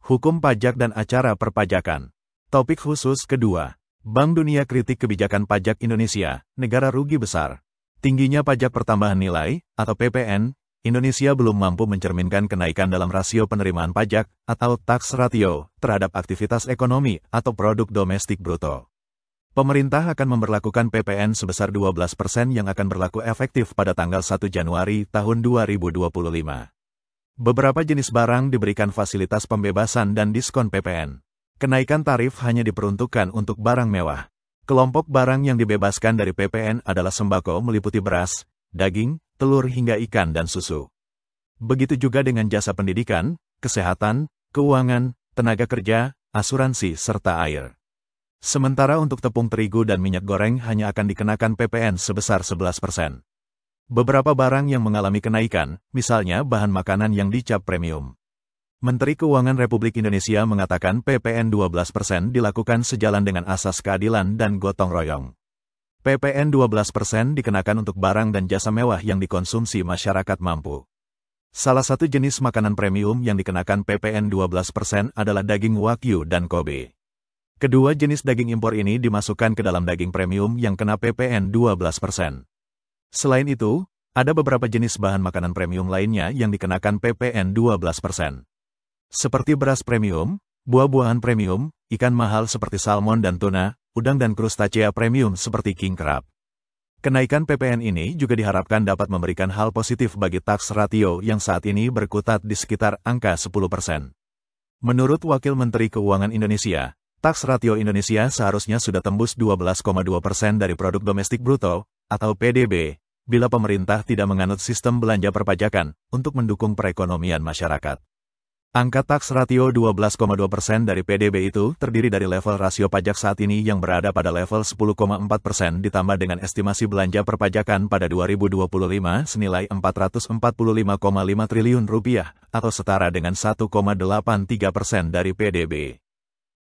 Hukum pajak dan acara perpajakan. Topik khusus kedua. Bank Dunia kritik kebijakan pajak Indonesia, negara rugi besar. Tingginya pajak pertambahan nilai, atau PPN, Indonesia belum mampu mencerminkan kenaikan dalam rasio penerimaan pajak, atau tax ratio, terhadap aktivitas ekonomi, atau produk domestik bruto. Pemerintah akan memberlakukan PPN sebesar 12% yang akan berlaku efektif pada tanggal 1 Januari tahun 2025. Beberapa jenis barang diberikan fasilitas pembebasan dan diskon PPN. Kenaikan tarif hanya diperuntukkan untuk barang mewah. Kelompok barang yang dibebaskan dari PPN adalah sembako meliputi beras, daging, telur hingga ikan dan susu. Begitu juga dengan jasa pendidikan, kesehatan, keuangan, tenaga kerja, asuransi, serta air. Sementara untuk tepung terigu dan minyak goreng hanya akan dikenakan PPN sebesar 11%. Beberapa barang yang mengalami kenaikan, misalnya bahan makanan yang dicap premium. Menteri Keuangan Republik Indonesia mengatakan PPN 12% dilakukan sejalan dengan asas keadilan dan gotong royong. PPN 12% dikenakan untuk barang dan jasa mewah yang dikonsumsi masyarakat mampu. Salah satu jenis makanan premium yang dikenakan PPN 12% adalah daging Wagyu dan Kobe. Kedua jenis daging impor ini dimasukkan ke dalam daging premium yang kena PPN 12%. Selain itu, ada beberapa jenis bahan makanan premium lainnya yang dikenakan PPN 12%. Seperti beras premium, buah-buahan premium, ikan mahal seperti salmon dan tuna, udang dan krustacea premium seperti king crab. Kenaikan PPN ini juga diharapkan dapat memberikan hal positif bagi tax ratio yang saat ini berkutat di sekitar angka 10%. Menurut Wakil Menteri Keuangan Indonesia, tax ratio Indonesia seharusnya sudah tembus 12,2% dari produk domestik bruto, atau PDB, bila pemerintah tidak menganut sistem belanja perpajakan untuk mendukung perekonomian masyarakat. Angka tax ratio 12,2% dari PDB itu terdiri dari level rasio pajak saat ini yang berada pada level 10,4% ditambah dengan estimasi belanja perpajakan pada 2025 senilai Rp445,5 triliun atau setara dengan 1,83% dari PDB.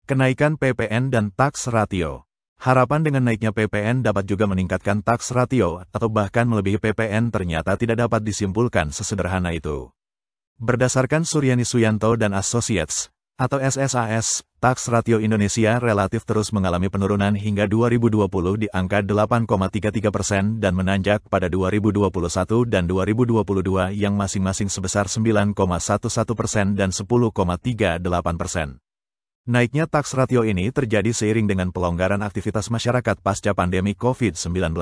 Kenaikan PPN dan tax ratio. Harapan dengan naiknya PPN dapat juga meningkatkan tax ratio atau bahkan melebihi PPN ternyata tidak dapat disimpulkan sesederhana itu. Berdasarkan Suryani Suyanto dan Associates, atau SSAS, tax ratio Indonesia relatif terus mengalami penurunan hingga 2020 di angka 8,33% dan menanjak pada 2021 dan 2022 yang masing-masing sebesar 9,11% dan 10,38%. Naiknya tax ratio ini terjadi seiring dengan pelonggaran aktivitas masyarakat pasca pandemi COVID-19.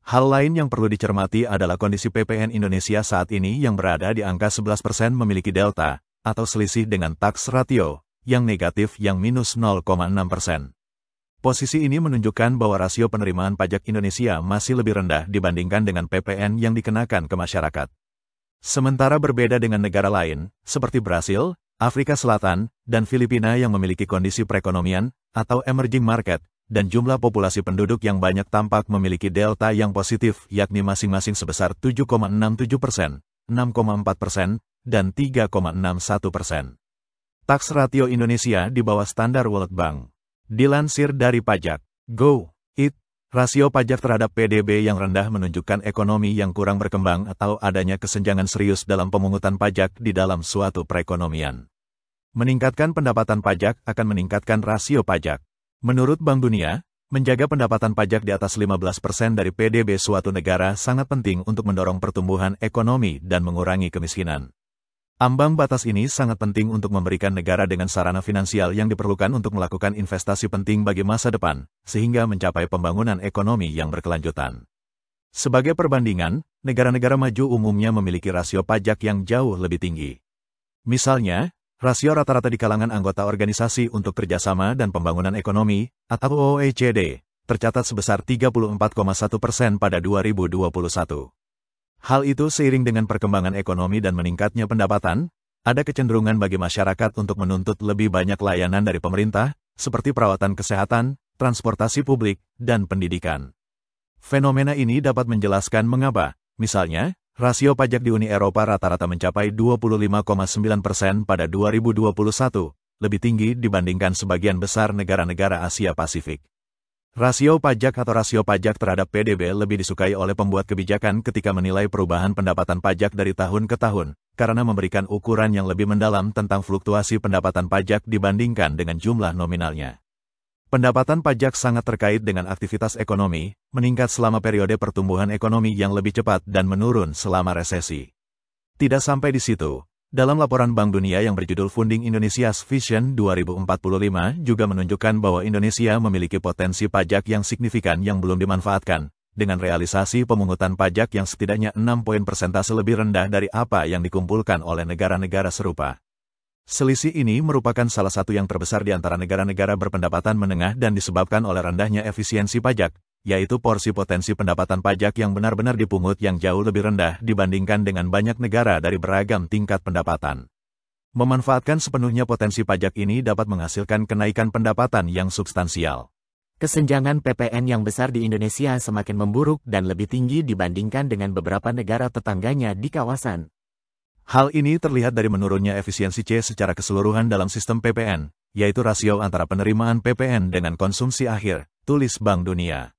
Hal lain yang perlu dicermati adalah kondisi PPN Indonesia saat ini yang berada di angka 11% memiliki delta, atau selisih dengan tax ratio, yang negatif yang minus 0,6%. Posisi ini menunjukkan bahwa rasio penerimaan pajak Indonesia masih lebih rendah dibandingkan dengan PPN yang dikenakan ke masyarakat. Sementara berbeda dengan negara lain, seperti Brasil, Afrika Selatan, dan Filipina yang memiliki kondisi perekonomian, atau emerging market, dan jumlah populasi penduduk yang banyak tampak memiliki delta yang positif, yakni masing-masing sebesar 7,67%, 6,4%, dan 3,61%. Tax ratio Indonesia di bawah standar World Bank. Dilansir dari Pajak Go. It, rasio pajak terhadap PDB yang rendah menunjukkan ekonomi yang kurang berkembang atau adanya kesenjangan serius dalam pemungutan pajak di dalam suatu perekonomian. Meningkatkan pendapatan pajak akan meningkatkan rasio pajak. Menurut Bank Dunia, menjaga pendapatan pajak di atas 15% dari PDB suatu negara sangat penting untuk mendorong pertumbuhan ekonomi dan mengurangi kemiskinan. Ambang batas ini sangat penting untuk memberikan negara dengan sarana finansial yang diperlukan untuk melakukan investasi penting bagi masa depan, sehingga mencapai pembangunan ekonomi yang berkelanjutan. Sebagai perbandingan, negara-negara maju umumnya memiliki rasio pajak yang jauh lebih tinggi. Misalnya, rasio rata-rata di kalangan anggota Organisasi untuk Kerjasama dan Pembangunan Ekonomi, atau OECD, tercatat sebesar 34,1% pada 2021. Hal itu seiring dengan perkembangan ekonomi dan meningkatnya pendapatan, ada kecenderungan bagi masyarakat untuk menuntut lebih banyak layanan dari pemerintah, seperti perawatan kesehatan, transportasi publik, dan pendidikan. Fenomena ini dapat menjelaskan mengapa, misalnya, rasio pajak di Uni Eropa rata-rata mencapai 25,9% pada 2021, lebih tinggi dibandingkan sebagian besar negara-negara Asia Pasifik. Rasio pajak atau rasio pajak terhadap PDB lebih disukai oleh pembuat kebijakan ketika menilai perubahan pendapatan pajak dari tahun ke tahun, karena memberikan ukuran yang lebih mendalam tentang fluktuasi pendapatan pajak dibandingkan dengan jumlah nominalnya. Pendapatan pajak sangat terkait dengan aktivitas ekonomi, meningkat selama periode pertumbuhan ekonomi yang lebih cepat dan menurun selama resesi. Tidak sampai di situ, dalam laporan Bank Dunia yang berjudul Funding Indonesia's Vision 2045 juga menunjukkan bahwa Indonesia memiliki potensi pajak yang signifikan yang belum dimanfaatkan, dengan realisasi pemungutan pajak yang setidaknya 6 poin persentase lebih rendah dari apa yang dikumpulkan oleh negara-negara serupa. Selisih ini merupakan salah satu yang terbesar di antara negara-negara berpendapatan menengah dan disebabkan oleh rendahnya efisiensi pajak, yaitu porsi potensi pendapatan pajak yang benar-benar dipungut yang jauh lebih rendah dibandingkan dengan banyak negara dari beragam tingkat pendapatan. Memanfaatkan sepenuhnya potensi pajak ini dapat menghasilkan kenaikan pendapatan yang substansial. Kesenjangan PPN yang besar di Indonesia semakin memburuk dan lebih tinggi dibandingkan dengan beberapa negara tetangganya di kawasan. Hal ini terlihat dari menurunnya efisiensi C secara keseluruhan dalam sistem PPN, yaitu rasio antara penerimaan PPN dengan konsumsi akhir, tulis Bank Dunia.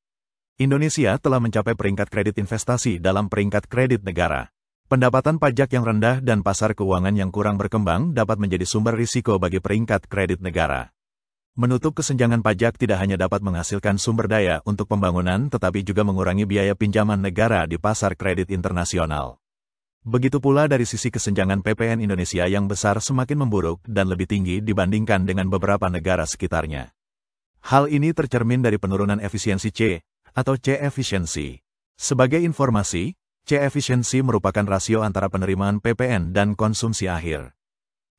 Indonesia telah mencapai peringkat kredit investasi dalam peringkat kredit negara. Pendapatan pajak yang rendah dan pasar keuangan yang kurang berkembang dapat menjadi sumber risiko bagi peringkat kredit negara. Menutup kesenjangan pajak tidak hanya dapat menghasilkan sumber daya untuk pembangunan tetapi juga mengurangi biaya pinjaman negara di pasar kredit internasional. Begitu pula dari sisi kesenjangan PPN Indonesia yang besar semakin memburuk dan lebih tinggi dibandingkan dengan beberapa negara sekitarnya. Hal ini tercermin dari penurunan efisiensi C, atau C efficiency. Sebagai informasi, C efficiency merupakan rasio antara penerimaan PPN dan konsumsi akhir.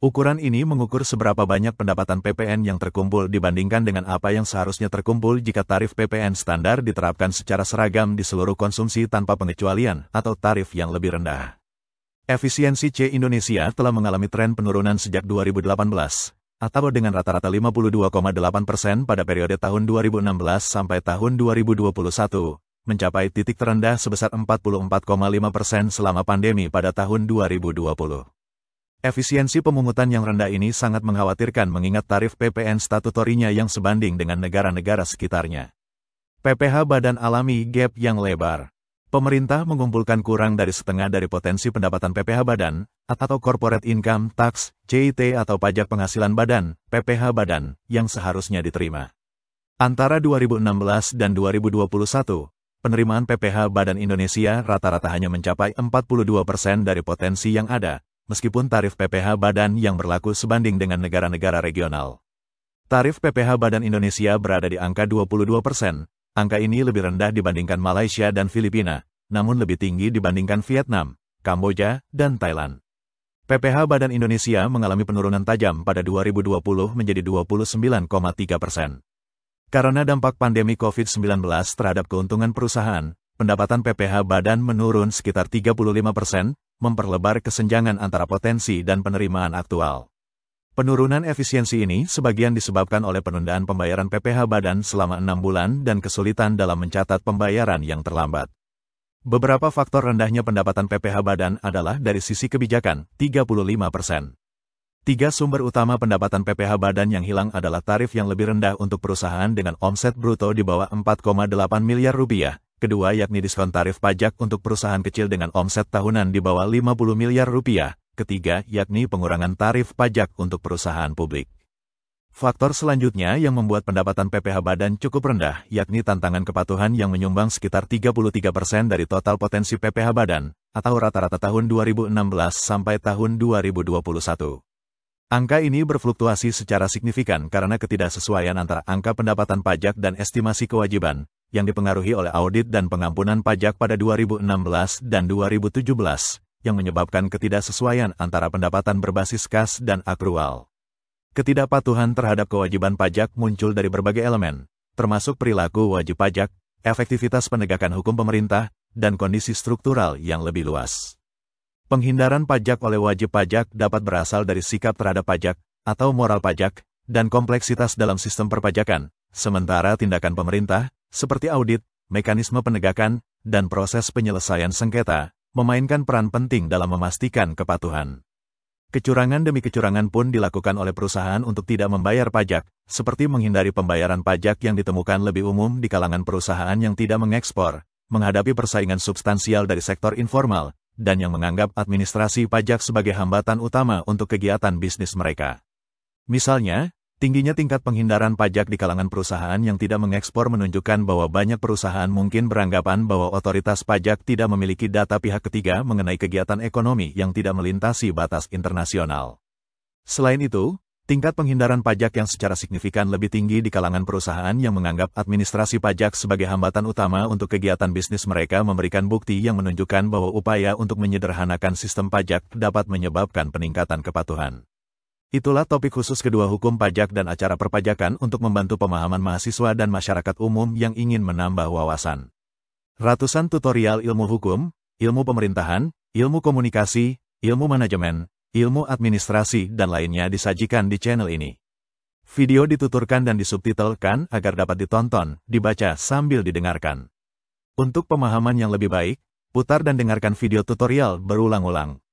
Ukuran ini mengukur seberapa banyak pendapatan PPN yang terkumpul dibandingkan dengan apa yang seharusnya terkumpul jika tarif PPN standar diterapkan secara seragam di seluruh konsumsi tanpa pengecualian atau tarif yang lebih rendah. Efisiensi C Indonesia telah mengalami tren penurunan sejak 2018, atau dengan rata-rata 52,8% pada periode tahun 2016 sampai tahun 2021, mencapai titik terendah sebesar 44,5% selama pandemi pada tahun 2020. Efisiensi pemungutan yang rendah ini sangat mengkhawatirkan mengingat tarif PPN statutorinya yang sebanding dengan negara-negara sekitarnya. PPh Badan alami gap yang lebar. Pemerintah mengumpulkan kurang dari setengah dari potensi pendapatan PPh Badan, atau Corporate Income Tax, CIT atau pajak penghasilan badan, PPh Badan, yang seharusnya diterima. Antara 2016 dan 2021, penerimaan PPh Badan Indonesia rata-rata hanya mencapai 42% dari potensi yang ada, meskipun tarif PPh Badan yang berlaku sebanding dengan negara-negara regional. Tarif PPh Badan Indonesia berada di angka 22%, angka ini lebih rendah dibandingkan Malaysia dan Filipina, namun lebih tinggi dibandingkan Vietnam, Kamboja, dan Thailand. PPh Badan Indonesia mengalami penurunan tajam pada 2020 menjadi 29,3%. Karena dampak pandemi COVID-19 terhadap keuntungan perusahaan, pendapatan PPh Badan menurun sekitar 35%, memperlebar kesenjangan antara potensi dan penerimaan aktual. Penurunan efisiensi ini sebagian disebabkan oleh penundaan pembayaran PPh Badan selama 6 bulan dan kesulitan dalam mencatat pembayaran yang terlambat. Beberapa faktor rendahnya pendapatan PPh Badan adalah dari sisi kebijakan, 35%. 3 sumber utama pendapatan PPh Badan yang hilang adalah tarif yang lebih rendah untuk perusahaan dengan omset bruto di bawah 4,8 miliar rupiah. Kedua yakni diskon tarif pajak untuk perusahaan kecil dengan omset tahunan di bawah 50 miliar rupiah. Ketiga yakni pengurangan tarif pajak untuk perusahaan publik. Faktor selanjutnya yang membuat pendapatan PPh Badan cukup rendah yakni tantangan kepatuhan yang menyumbang sekitar 33% dari total potensi PPh Badan, atau rata-rata tahun 2016 sampai tahun 2021. Angka ini berfluktuasi secara signifikan karena ketidaksesuaian antara angka pendapatan pajak dan estimasi kewajiban, yang dipengaruhi oleh audit dan pengampunan pajak pada 2016 dan 2017, yang menyebabkan ketidaksesuaian antara pendapatan berbasis kas dan akrual. Ketidakpatuhan terhadap kewajiban pajak muncul dari berbagai elemen, termasuk perilaku wajib pajak, efektivitas penegakan hukum pemerintah, dan kondisi struktural yang lebih luas. Penghindaran pajak oleh wajib pajak dapat berasal dari sikap terhadap pajak, atau moral pajak, dan kompleksitas dalam sistem perpajakan, sementara tindakan pemerintah, seperti audit, mekanisme penegakan, dan proses penyelesaian sengketa, memainkan peran penting dalam memastikan kepatuhan. Kecurangan demi kecurangan pun dilakukan oleh perusahaan untuk tidak membayar pajak, seperti menghindari pembayaran pajak yang ditemukan lebih umum di kalangan perusahaan yang tidak mengekspor, menghadapi persaingan substansial dari sektor informal, dan yang menganggap administrasi pajak sebagai hambatan utama untuk kegiatan bisnis mereka. Misalnya, tingginya tingkat penghindaran pajak di kalangan perusahaan yang tidak mengekspor menunjukkan bahwa banyak perusahaan mungkin beranggapan bahwa otoritas pajak tidak memiliki data pihak ketiga mengenai kegiatan ekonomi yang tidak melintasi batas internasional. Selain itu, tingkat penghindaran pajak yang secara signifikan lebih tinggi di kalangan perusahaan yang menganggap administrasi pajak sebagai hambatan utama untuk kegiatan bisnis mereka memberikan bukti yang menunjukkan bahwa upaya untuk menyederhanakan sistem pajak dapat menyebabkan peningkatan kepatuhan. Itulah topik khusus kedua hukum pajak dan acara perpajakan untuk membantu pemahaman mahasiswa dan masyarakat umum yang ingin menambah wawasan. Ratusan tutorial ilmu hukum, ilmu pemerintahan, ilmu komunikasi, ilmu manajemen, ilmu administrasi, dan lainnya disajikan di channel ini. Video dituturkan dan disubtitelkan agar dapat ditonton, dibaca sambil didengarkan. Untuk pemahaman yang lebih baik, putar dan dengarkan video tutorial berulang-ulang.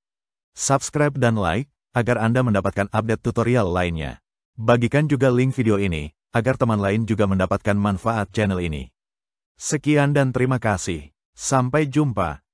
Subscribe dan like, agar Anda mendapatkan update tutorial lainnya. Bagikan juga link video ini, agar teman lain juga mendapatkan manfaat channel ini. Sekian dan terima kasih. Sampai jumpa.